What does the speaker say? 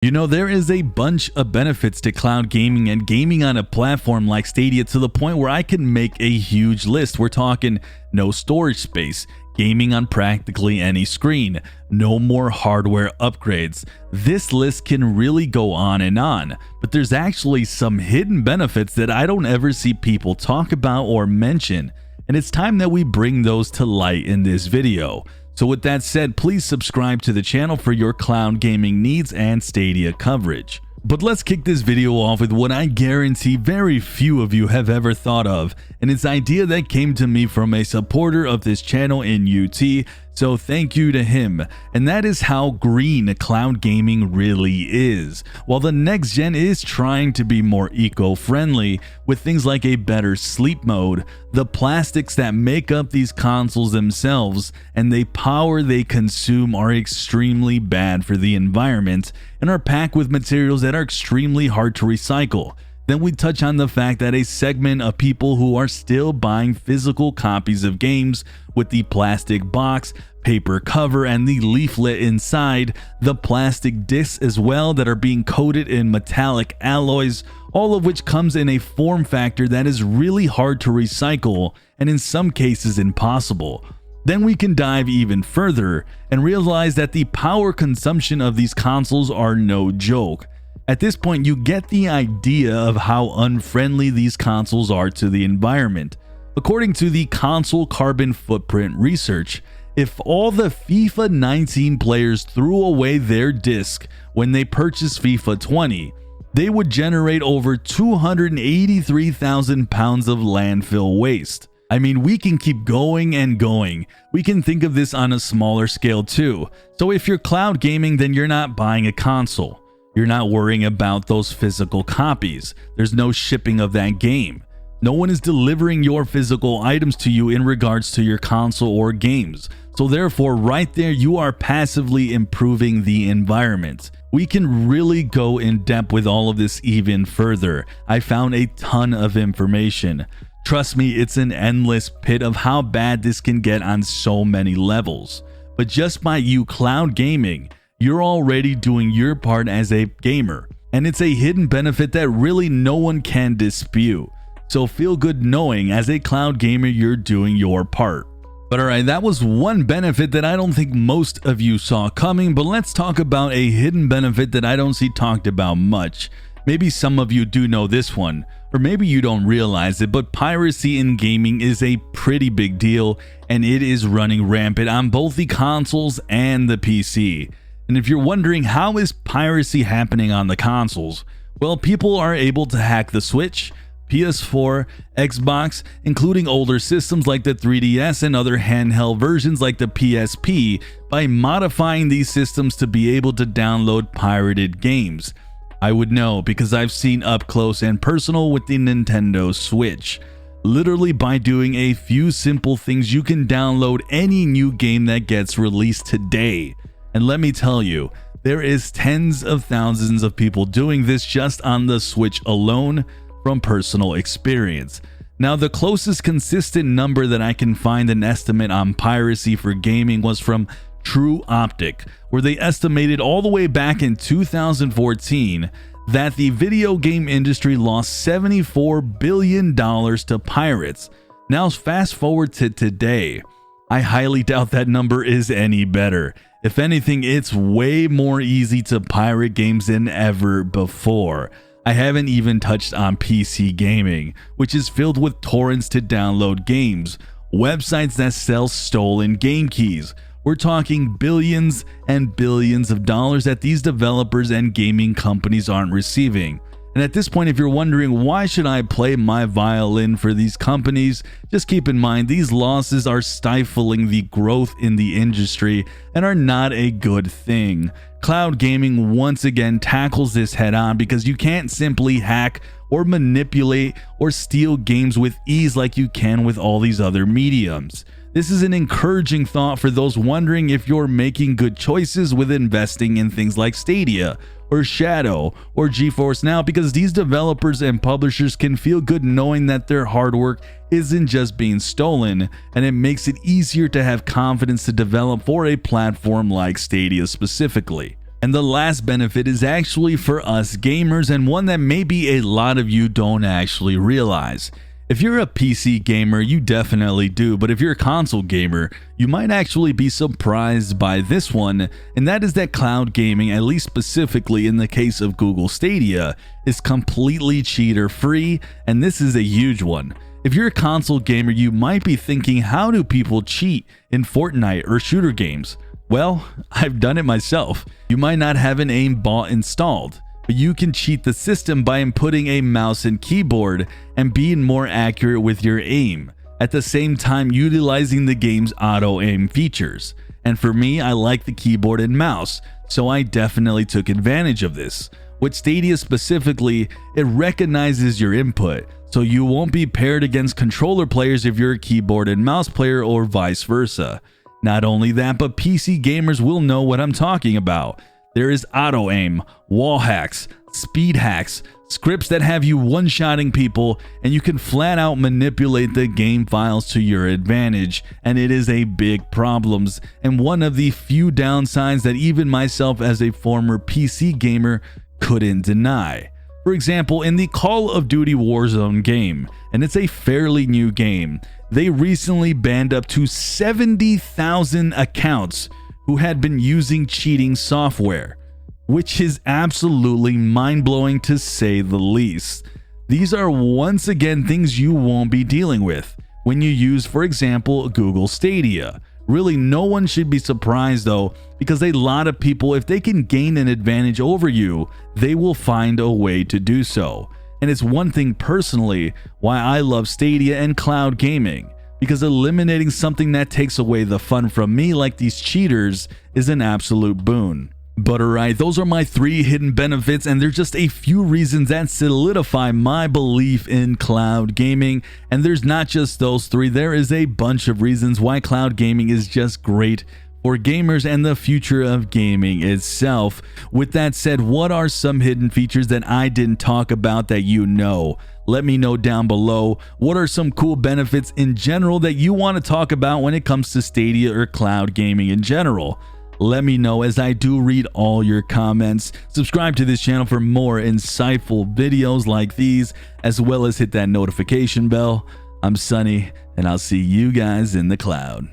You know, there is a bunch of benefits to cloud gaming and gaming on a platform like Stadia, to the point where I can make a huge list. We're talking no storage space, gaming on practically any screen, no more hardware upgrades. This list can really go on, but there's actually some hidden benefits that I don't ever see people talk about or mention, and it's time that we bring those to light in this video. So with that said, please subscribe to the channel for your cloud gaming needs and Stadia coverage. But let's kick this video off with what I guarantee very few of you have ever thought of, and it's an idea that came to me from a supporter of this channel in UT, so thank you to him, and that is how green cloud gaming really is. While the next gen is trying to be more eco-friendly with things like a better sleep mode, the plastics that make up these consoles themselves and the power they consume are extremely bad for the environment and are packed with materials that are extremely hard to recycle. Then we touch on the fact that a segment of people who are still buying physical copies of games with the plastic box, paper cover, and the leaflet inside, the plastic discs as well that are being coated in metallic alloys, all of which comes in a form factor that is really hard to recycle and in some cases impossible. Then we can dive even further and realize that the power consumption of these consoles are no joke. At this point, you get the idea of how unfriendly these consoles are to the environment. According to the console carbon footprint research, if all the FIFA 19 players threw away their disc when they purchased FIFA 20, they would generate over 283,000 pounds of landfill waste. I mean, we can keep going and going. We can think of this on a smaller scale too. So if you're cloud gaming, then you're not buying a console. You're not worrying about those physical copies. There's no shipping of that game. No one is delivering your physical items to you in regards to your console or games. So therefore, right there, you are passively improving the environment. We can really go in depth with all of this even further. I found a ton of information. Trust me, it's an endless pit of how bad this can get on so many levels. But just by you cloud gaming, you're already doing your part as a gamer, and it's a hidden benefit that really no one can dispute. So feel good knowing as a cloud gamer you're doing your part. But alright, that was one benefit that I don't think most of you saw coming, but let's talk about a hidden benefit that I don't see talked about much. Maybe some of you do know this one, or maybe you don't realize it, but piracy in gaming is a pretty big deal, and it is running rampant on both the consoles and the PC. And if you're wondering how is piracy happening on the consoles, well, people are able to hack the Switch, PS4, Xbox, including older systems like the 3DS and other handheld versions like the PSP, by modifying these systems to be able to download pirated games. I would know because I've seen up close and personal with the Nintendo Switch. Literally by doing a few simple things, you can download any new game that gets released today. And let me tell you, there is tens of thousands of people doing this just on the Switch alone from personal experience. Now, the closest consistent number that I can find an estimate on piracy for gaming was from True Optic, where they estimated all the way back in 2014 that the video game industry lost $74 billion to pirates. Now, fast forward to today. I highly doubt that number is any better. If anything, it's way more easy to pirate games than ever before. I haven't even touched on PC gaming, which is filled with torrents to download games, websites that sell stolen game keys. We're talking billions and billions of dollars that these developers and gaming companies aren't receiving. And at this point, if you're wondering why should I play my violin for these companies, just keep in mind these losses are stifling the growth in the industry and are not a good thing. Cloud gaming once again tackles this head on because you can't simply hack or manipulate or steal games with ease like you can with all these other mediums. This is an encouraging thought for those wondering if you're making good choices with investing in things like Stadia or Shadow or GeForce Now, because these developers and publishers can feel good knowing that their hard work isn't just being stolen, and it makes it easier to have confidence to develop for a platform like Stadia specifically. And the last benefit is actually for us gamers, and one that maybe a lot of you don't actually realize. If you're a PC gamer, you definitely do, but if you're a console gamer, you might actually be surprised by this one, and that is that cloud gaming, at least specifically in the case of Google Stadia, is completely cheater free, and this is a huge one. If you're a console gamer, you might be thinking, how do people cheat in Fortnite or shooter games? Well, I've done it myself. You might not have an aimbot installed, but you can cheat the system by inputting a mouse and keyboard and being more accurate with your aim, at the same time utilizing the game's auto aim features. And for me, I like the keyboard and mouse, so I definitely took advantage of this. With Stadia specifically, it recognizes your input, so you won't be paired against controller players if you're a keyboard and mouse player or vice versa. Not only that, but PC gamers will know what I'm talking about. There is auto aim, wall hacks, speed hacks, scripts that have you one-shotting people, and you can flat out manipulate the game files to your advantage, and it is a big problem and one of the few downsides that even myself as a former PC gamer couldn't deny. For example, in the Call of Duty Warzone game, and it's a fairly new game, they recently banned up to 70,000 accounts who had been using cheating software, which is absolutely mind-blowing to say the least. These are once again things you won't be dealing with when you use, for example, Google Stadia. Really, no one should be surprised though, because a lot of people, if they can gain an advantage over you, they will find a way to do so. And it's one thing personally why I love Stadia and cloud gaming, because eliminating something that takes away the fun from me, like these cheaters, is an absolute boon. But alright, those are my 3 hidden benefits, and they're just a few reasons that solidify my belief in cloud gaming. And there's not just those 3, there is a bunch of reasons why cloud gaming is just great for gamers and the future of gaming itself. With that said, what are some hidden features that I didn't talk about that you know? Let me know down below. What are some cool benefits in general that you want to talk about when it comes to Stadia or cloud gaming in general? Let me know, as I do read all your comments. Subscribe to this channel for more insightful videos like these, as well as hit that notification bell. I'm Sunny, and I'll see you guys in the cloud.